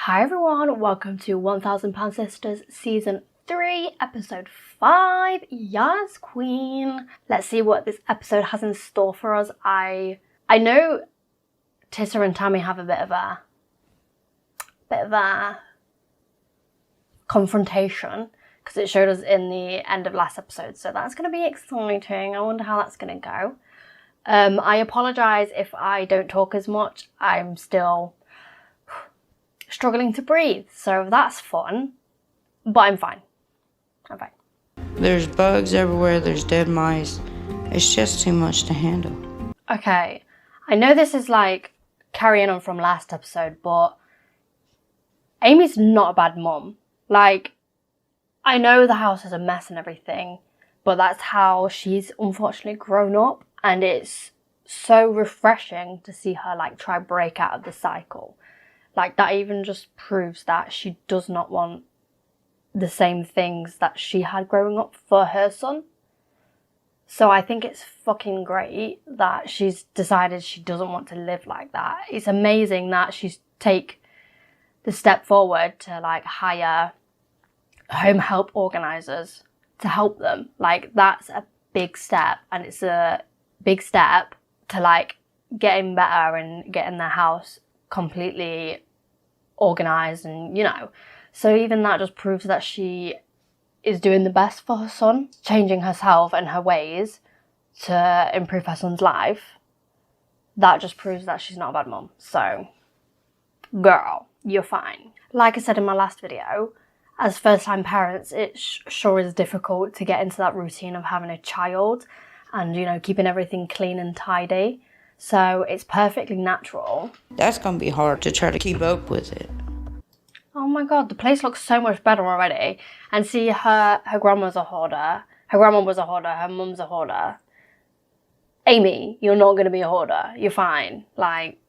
Hi everyone, welcome to 1000 Pound Sisters Season 3, Episode 5. Yes, Queen. Let's see what this episode has in store for us. I know Tissa and Tammy have a bit of a confrontation because it showed us in the end of last episode, so that's going to be exciting. I wonder how that's going to go. I apologise if I don't talk as much. I'm still struggling to breathe, so that's fun, but I'm fine. There's bugs everywhere, there's dead mice. It's just too much to handle. Okay, I know this is like carrying on from last episode, but Amy's not a bad mum. Like, I know the house is a mess and everything, but that's how she's unfortunately grown up, and it's so refreshing to see her like try break out of the cycle. Like, that even just proves that she does not want the same things that she had growing up for her son. So I think it's fucking great that she's decided she doesn't want to live like that. It's amazing that she's take the step forward to like hire home help organisers to help them. Like, that's a big step, and it's a big step to like getting better and getting their house completely organised, and so even that just proves that she is doing the best for her son, changing herself and her ways to improve her son's life. That just proves that she's not a bad mum. So girl, you're fine. Like I said in my last video, as first-time parents, it sure is difficult to get into that routine of having a child and keeping everything clean and tidy. So it's perfectly natural. That's gonna be hard to try to keep up with it. Oh my god, the place looks so much better already. And see, her grandma's a hoarder. Her grandma was a hoarder. Her mum's a hoarder. Amy, you're not going to be a hoarder. You're fine. Like,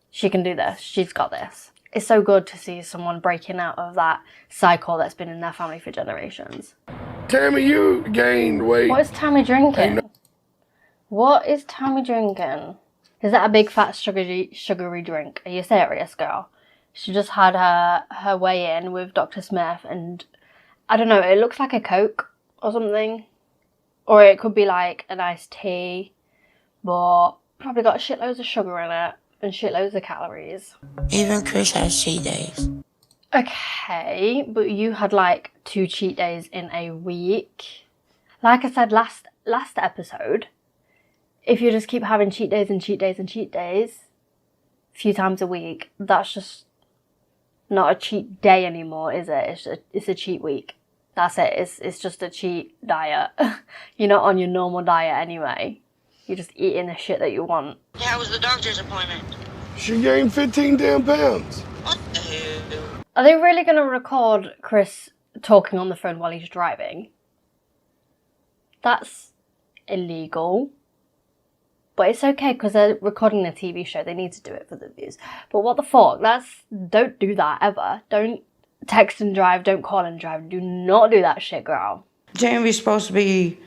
she can do this. She's got this. It's so good to see someone breaking out of that cycle that's been in their family for generations. Tammy, you gained weight. What is Tammy drinking? What is Tammy drinking? Is that a big fat sugary drink? Are you serious, girl? She just had her weigh in with Dr. Smith, and I don't know, it looks like a Coke or something. Or it could be like an iced tea, but probably got shitloads of sugar in it and shitloads of calories. Even Chris has cheat days. Okay, but you had like 2 cheat days in a week. Like I said last episode, if you just keep having cheat days and cheat days and cheat days a few times a week, that's just not a cheat day anymore, is it? It's a cheat week. That's it. It's just a cheat diet. You're not on your normal diet anyway. You're just eating the shit that you want. How was the doctor's appointment? She gained 15 damn pounds. What the hell? Are they really going to record Chris talking on the phone while he's driving? That's illegal. But it's okay because they're recording a TV show. They need to do it for the views. But what the fuck? Don't do that ever. Don't text and drive. Don't call and drive. Do not do that shit, girl. Jamie's supposed to be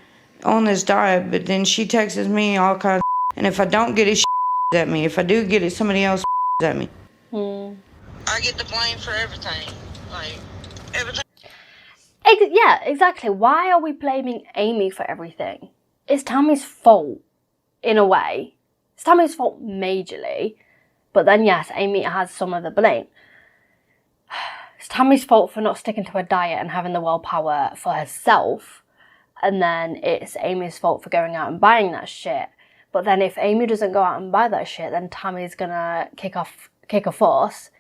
on this diet, but then she texts me all kinds of and if I don't get it, she at me. If I do get it, somebody else at me. I get the blame for everything. Like, everything. Yeah, exactly. Why are we blaming Amy for everything? It's Tammy's fault. In a way, it's Tammy's fault majorly, but then yes, Amy has some of the blame. It's Tammy's fault for not sticking to her diet and having the willpower for herself, and then it's Amy's fault for going out and buying that shit. But then if Amy doesn't go out and buy that shit, then Tammy's gonna kick a fuss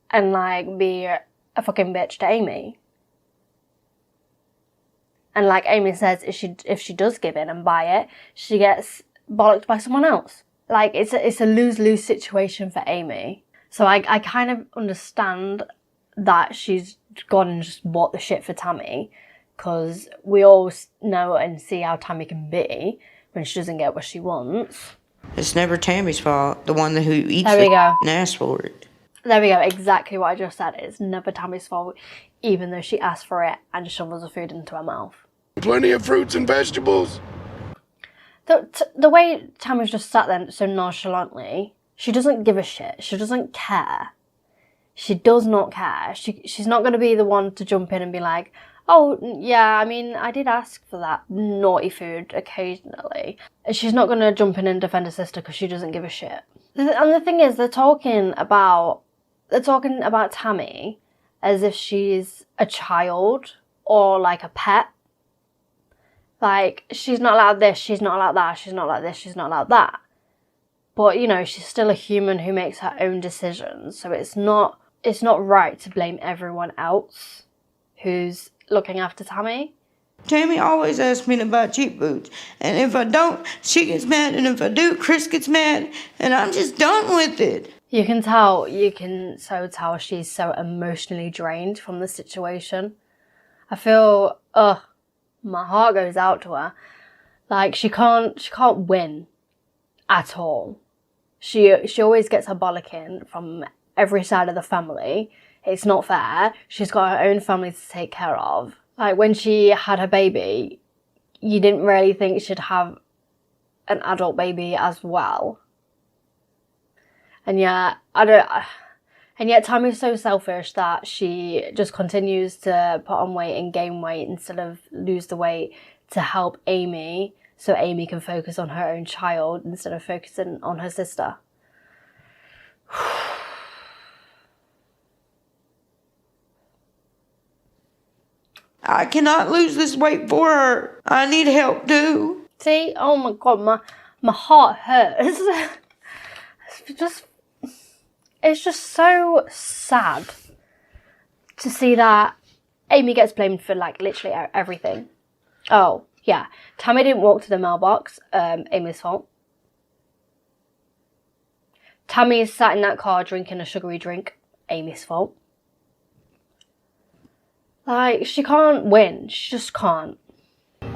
and like be a fucking bitch to Amy. And like Amy says, if she does give in and buy it, she gets bollocked by someone else. Like, it's a lose-lose situation for Amy. So I kind of understand that she's gone and just bought the shit for Tammy, because we all know and see how Tammy can be when she doesn't get what she wants. It's never Tammy's fault. The one who eats there we go. And asks for it. There we go. Exactly what I just said. It's never Tammy's fault, even though she asked for it and shovels the food into her mouth. Plenty of fruits and vegetables. The way Tammy's just sat there so nonchalantly, she doesn't give a shit. She doesn't care. She does not care. She's not going to be the one to jump in and be like, oh, yeah, I mean, I did ask for that naughty food occasionally. She's not going to jump in and defend her sister because she doesn't give a shit. And the thing is, they're talking about Tammy as if she's a child or like a pet. Like, she's not allowed this, she's not allowed that, she's not allowed this, she's not allowed that. But, you know, she's still a human who makes her own decisions. So it's not right to blame everyone else who's looking after Tammy. Tammy always asks me to buy cheap boots. And if I don't, she gets mad. And if I do, Chris gets mad. And I'm just done with it. You can so tell she's so emotionally drained from the situation. I feel, my heart goes out to her. Like, she can't win at all. She always gets her bollocking from every side of the family. It's not fair. She's got her own family to take care of. Like, when she had her baby, you didn't really think she'd have an adult baby as well. And yet, Tammy's so selfish that she just continues to put on weight and gain weight instead of lose the weight to help Amy, so Amy can focus on her own child instead of focusing on her sister. I cannot lose this weight for her. I need help too. See? Oh my God, my heart hurts. It's just so sad to see that Amy gets blamed for, like, literally everything. Oh, yeah. Tammy didn't walk to the mailbox. Amy's fault. Tammy is sat in that car drinking a sugary drink. Amy's fault. Like, she can't win. She just can't.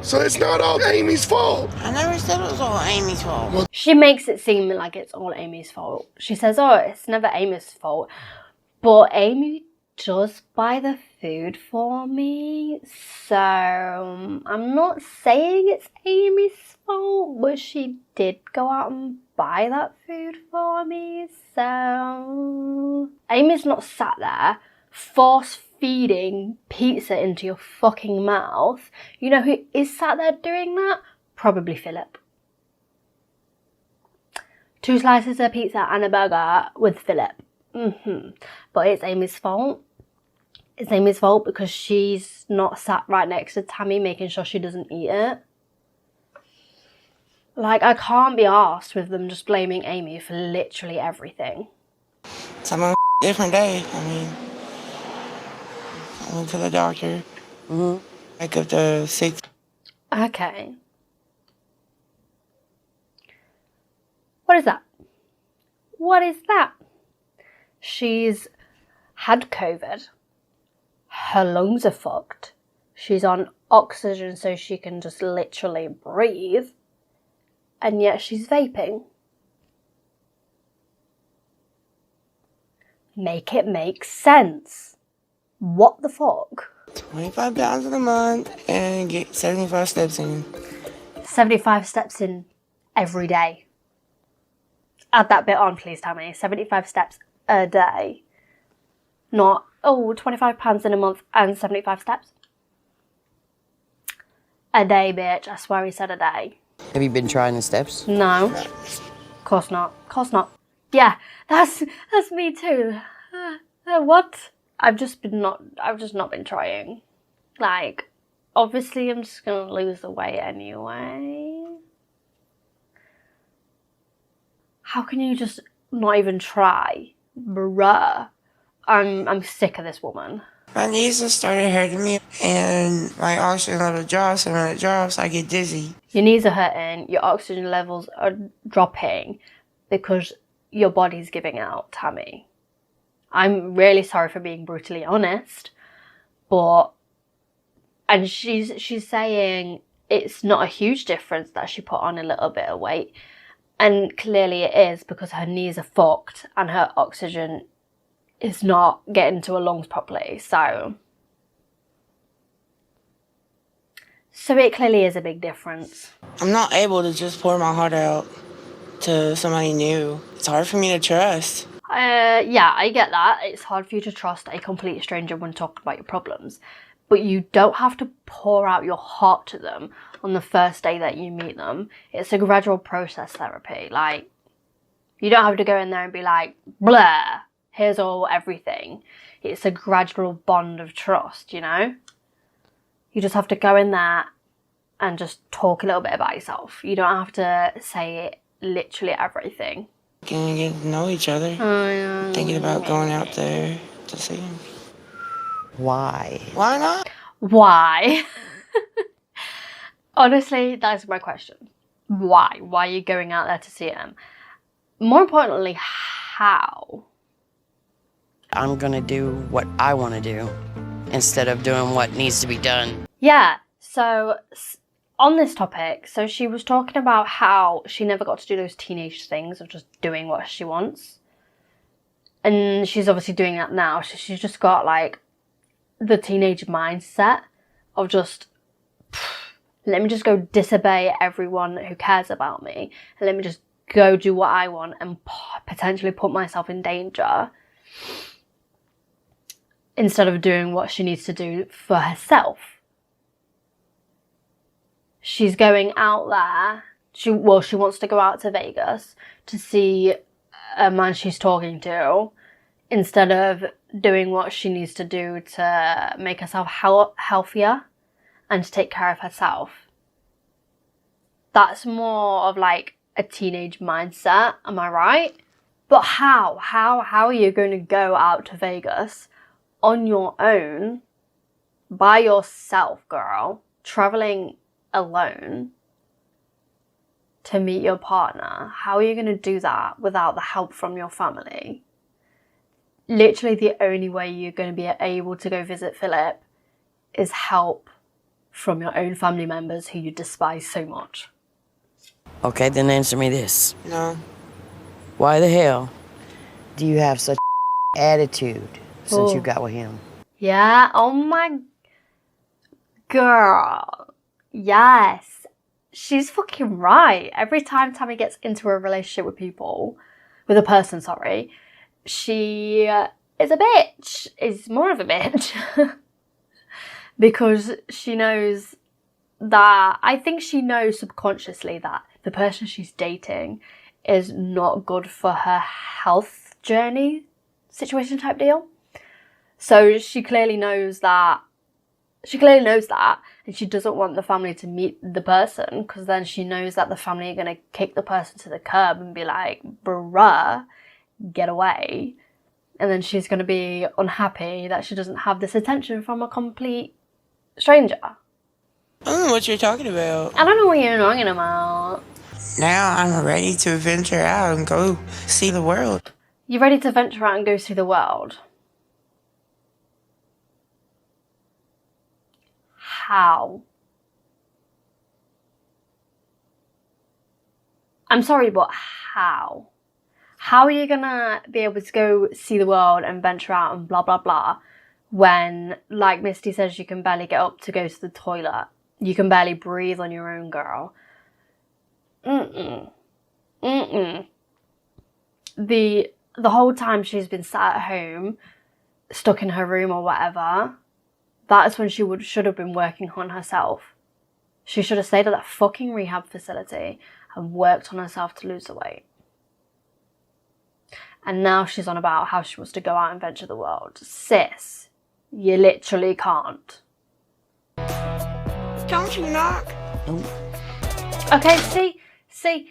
So it's not all Amy's fault. I never said it was all Amy's fault. She makes it seem like it's all Amy's fault. She says, oh, it's never Amy's fault. But Amy does buy the food for me. So, I'm not saying it's Amy's fault, but she did go out and buy that food for me. So, Amy's not sat there force-feeding pizza into your fucking mouth. You know who is sat there doing that? Probably Philip. 2 slices of pizza and a burger with Philip. But it's Amy's fault. It's Amy's fault because she's not sat right next to Tammy making sure she doesn't eat it. Like, I can't be arsed with them just blaming Amy for literally everything. It's a different day. I mean, I went to the doctor. Like up to 6. Okay. What is that? What is that? She's had COVID. Her lungs are fucked. She's on oxygen so she can just literally breathe. And yet she's vaping. Make it make sense. What the fuck? 25 pounds in a month and get 75 steps in. 75 steps in every day. Add that bit on, please, Tammy. 75 steps a day. Not, 25 pounds in a month and 75 steps. A day, bitch. I swear he said a day. Have you been trying the steps? No. Of course not. Of course not. Yeah, that's me too. What? I've just not been trying. Like, obviously I'm just gonna lose the weight anyway. How can you just not even try? Bruh. I'm sick of this woman. My knees just started hurting me and my oxygen level drops, and when it drops, I get dizzy. Your knees are hurting, your oxygen levels are dropping because your body's giving out, Tammy. I'm really sorry for being brutally honest, but, and she's saying it's not a huge difference that she put on a little bit of weight, and clearly it is because her knees are fucked and her oxygen is not getting to her lungs properly, so it clearly is a big difference. I'm not able to just pour my heart out to somebody new. It's hard for me to trust. Yeah, I get that. It's hard for you to trust a complete stranger when talking about your problems. But you don't have to pour out your heart to them on the first day that you meet them. It's a gradual process therapy. Like, you don't have to go in there and be like, blah, here's everything. It's a gradual bond of trust, you know? You just have to go in there and just talk a little bit about yourself. You don't have to say literally everything. Getting to know each other. Thinking about going out there to see him. Why? Why not? Why? Honestly, that's my question. Why? Why are you going out there to see him? More importantly, how? I'm gonna do what I want to do instead of doing what needs to be done. Yeah, so on this topic, so she was talking about how she never got to do those teenage things of just doing what she wants. And she's obviously doing that now. So she's just got like the teenage mindset of just, let me just go disobey everyone who cares about me. And let me just go do what I want and potentially put myself in danger. Instead of doing what she needs to do for herself. She's going out there. She wants to go out to Vegas to see a man she's talking to instead of doing what she needs to do to make herself healthier and to take care of herself. That's more of like a teenage mindset, am I right? But how? How are you going to go out to Vegas on your own, by yourself, girl, traveling alone to meet your partner? How are you going to do that without the help from your family? Literally the only way you're going to be able to go visit Philip is help from your own family members who you despise so much. Okay, then answer me this. No. Why the hell do you have such attitude since you got with him? Yeah, oh my girl. Yes. She's fucking right. Every time Tammy gets into a relationship with a person, she is a bitch. Is more of a bitch. Because she knows that, I think she knows subconsciously that the person she's dating is not good for her health journey situation type deal. So she clearly knows that, and she doesn't want the family to meet the person, because then she knows that the family are going to kick the person to the curb and be like, bruh, get away. And then she's going to be unhappy that she doesn't have this attention from a complete stranger. I don't know what you're talking about. I don't know what you're talking about. Now I'm ready to venture out and go see the world. You're ready to venture out and go see the world? How? I'm sorry, but how? How are you gonna be able to go see the world and venture out and blah, blah, blah, when, like Misty says, you can barely get up to go to the toilet? You can barely breathe on your own, girl. The whole time she's been sat at home, stuck in her room or whatever, that's when she should have been working on herself. She should have stayed at that fucking rehab facility and worked on herself to lose the weight. And now she's on about how she wants to go out and venture the world. Sis, you literally can't. Don't you knock? Okay, see,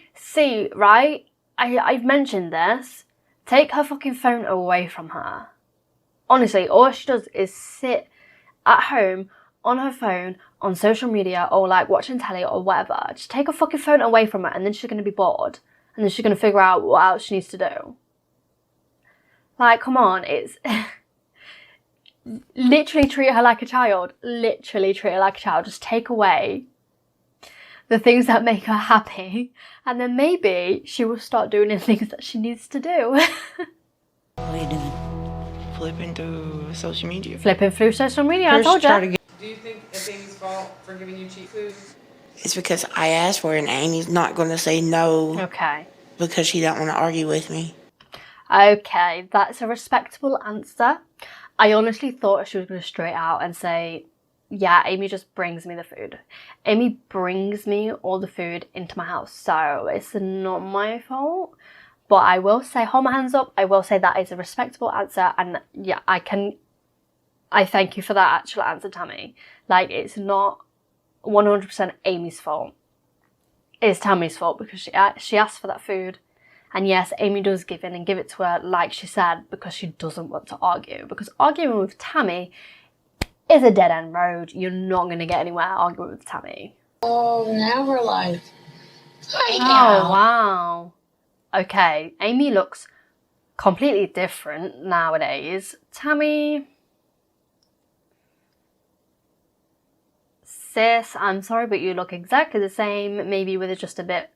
right? I've mentioned this. Take her fucking phone away from her. Honestly, all she does is sit at home on her phone, on social media, or like watching telly or whatever. Just take her fucking phone away from her, and then she's going to be bored. And then she's going to figure out what else she needs to do. Like, come on, it's... Literally treat her like a child. Literally treat her like a child. Just take away the things that make her happy, and then maybe she will start doing the things that she needs to do. What are you doing? Flipping through social media. Flipping through social media, I told you. Do you think it's Amy's fault for giving you cheap food? It's because I asked for it and Amy's not going to say no Okay. because she don't want to argue with me. Okay, that's a respectable answer. I honestly thought she was going to straight out and say, yeah, Amy just brings me the food. Amy brings me all the food into my house, so it's not my fault. But I will say, hold my hands up, I will say that is a respectable answer, and yeah, I thank you for that actual answer, Tammy. Like, it's not 100% Amy's fault. It's Tammy's fault because she asked for that food. And yes, Amy does give in and give it to her, like she said, because she doesn't want to argue. Because arguing with Tammy is a dead-end road. You're not going to get anywhere arguing with Tammy. Oh, now we're live. Hi, oh, wow. Okay, Amy looks completely different nowadays. Tammy... Sis, I'm sorry, but you look exactly the same, maybe with just a bit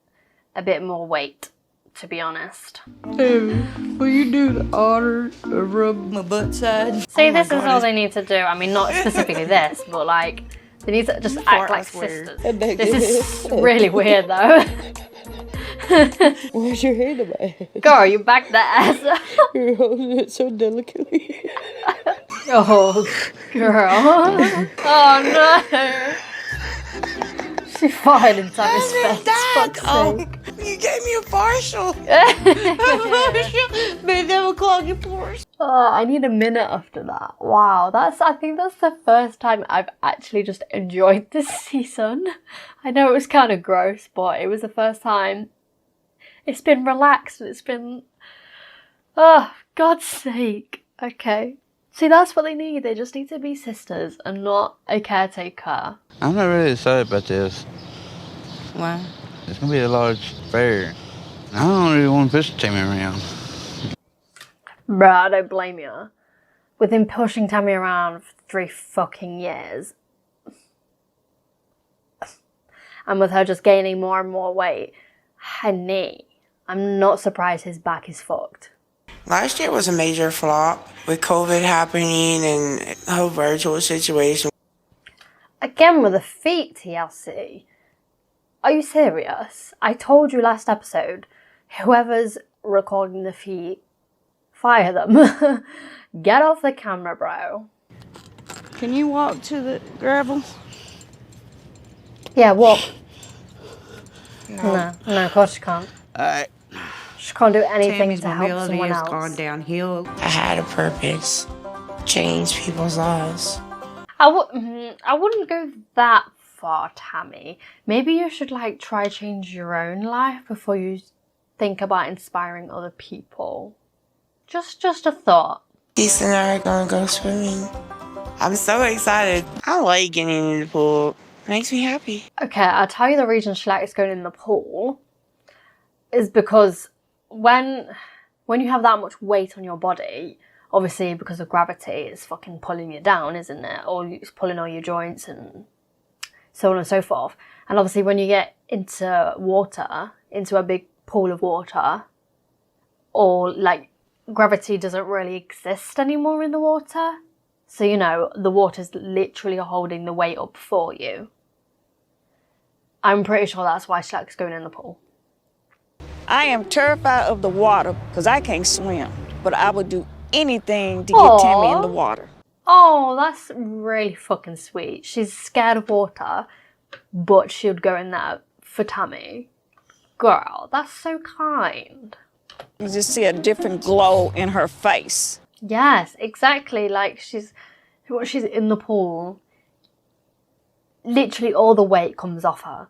more weight, to be honest. Hey, will you do the honor of rub my butt side? See, this is all they need to do. I mean, not specifically this, but like, they need to just act like sisters. This is really weird, though. Where's your hand about? Girl, you back there. You're holding it so delicately. Oh, girl. Oh, no. She farted in Tammy's face. Oh, you gave me a partial. But never clog your pores. Oh, I need a minute after that. Wow, I think that's the first time I've actually just enjoyed this season. I know it was kind of gross, but it was the first time. It's been relaxed. It's been... Oh, God's sake. Okay. See, that's what they need. They just need to be sisters and not a caretaker. I'm not really excited about this. Why? It's going to be a large fair. I don't really want to push Tammy around. Bruh, I don't blame you. With him pushing Tammy around for 3 fucking years. And with her just gaining more and more weight. Honey, I'm not surprised his back is fucked. Last year was a major flop with COVID happening and the whole virtual situation. Again with the feet, TLC. Are you serious? I told you last episode, whoever's recording the feet, fire them. Get off the camera, bro. Can you walk to the gravel? Yeah, walk. No, of course you can't. Alright. She can't do anything Tammy's to help mobility someone has else. gone downhill. I had a purpose. Change people's lives. I wouldn't go that far, Tammy. Maybe you should like try change your own life before you think about inspiring other people. Just a thought. Keith and I are gonna go swimming. I'm so excited. I like getting in the pool. It makes me happy. Okay, I'll tell you the reason she likes going in the pool is because when you have that much weight on your body, obviously because of gravity, it's fucking pulling you down, isn't it? Or it's pulling all your joints and so on and so forth. And obviously when you get into water, into a big pool of water, or like gravity doesn't really exist anymore in the water. So, you know, the water's literally holding the weight up for you. I'm pretty sure that's why she likes going in the pool. I am terrified of the water because I can't swim, but I would do anything to get Tammy in the water. Oh, that's really fucking sweet. She's scared of water, but she would go in there for Tammy. Girl, that's so kind. You just see a different glow in her face. Yes, exactly. Like she's in the pool, literally all the weight comes off her.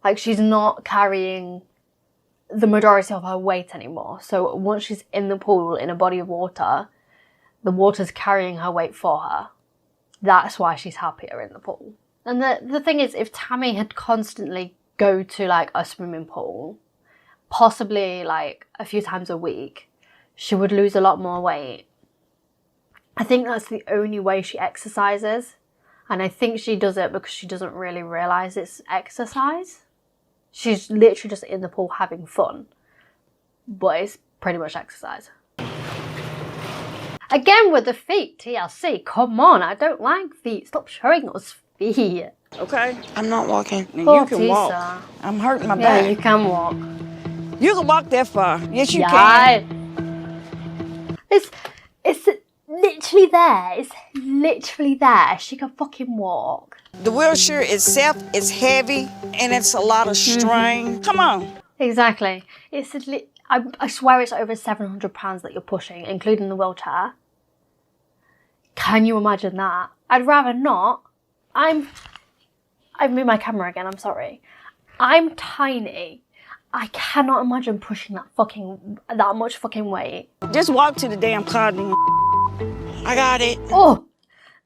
Like she's not carrying the majority of her weight anymore. So once she's in the pool in a body of water, the water's carrying her weight for her. That's why she's happier in the pool. And the thing is, if Tammy had constantly go to like a swimming pool, possibly like a few times a week, she would lose a lot more weight. I think that's the only way she exercises. And I think she does it because she doesn't really realise it's exercise. She's literally just in the pool having fun. But it's pretty much exercise. Again with the feet, TLC. Come on, I don't like feet. Stop showing us feet. Okay? I'm not walking. And Poor you can walk. Tisa. I'm hurting my Yeah, back. you can walk. You can walk that far. Yes, you Yeah. can. It's literally there. It's literally there. She can fucking walk. The wheelchair itself is heavy and it's a lot of strain. Come on. Exactly. I swear it's over 700 pounds that you're pushing, including the wheelchair. Can you imagine that? I'd rather not. I've moved my camera again, I'm sorry. I'm tiny. I cannot imagine pushing that much fucking weight. Just walk to the damn car then. I got it. Oh,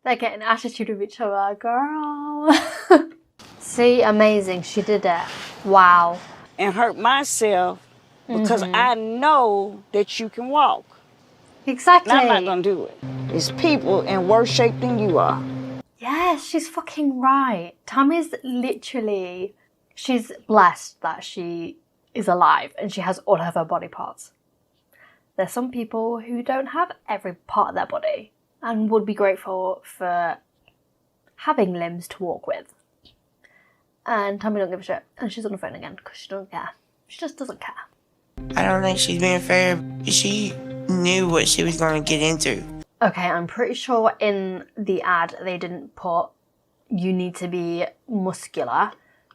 they're getting attitude with each other, girl. See, amazing, she did it. Wow. And hurt myself because I know that you can walk. Exactly. And I'm not gonna do it. It's people in worse shape than you are. Yes, she's fucking right. Tammy's literally, she's blessed that she is alive and she has all of her body parts. There's some people who don't have every part of their body and would be grateful for having limbs to walk with. And Tammy don't give a shit. And she's on the phone again because she doesn't care. She just doesn't care. I don't think she's being fair. She knew what she was going to get into. Okay, I'm pretty sure in the ad they didn't put you need to be muscular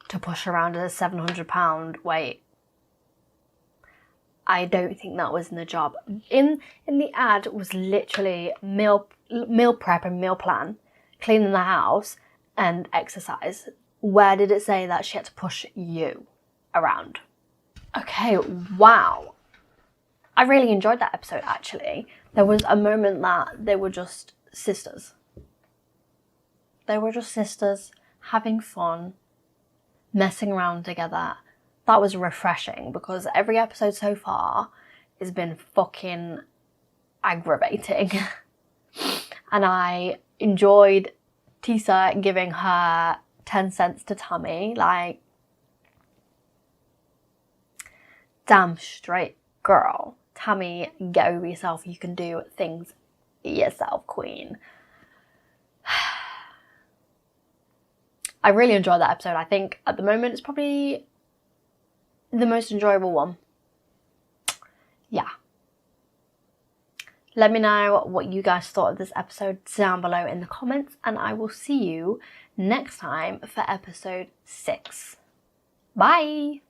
to push around a 700-pound weight. I don't think that was in the job. In the ad was literally meal prep and meal plan, cleaning the house and exercise. Where did it say that she had to push you around? Okay, wow. I really enjoyed that episode, actually. There was a moment that they were just sisters. They were just sisters, having fun, messing around together. That was refreshing because every episode so far has been fucking aggravating. And I enjoyed Tisa giving her 10 cents to Tammy. Like, damn straight, girl. Tammy, get over yourself. You can do things yourself, queen. I really enjoyed that episode. I think at the moment it's probably the most enjoyable one. Yeah. Let me know what you guys thought of this episode down below in the comments, and I will see you next time for episode 6. Bye!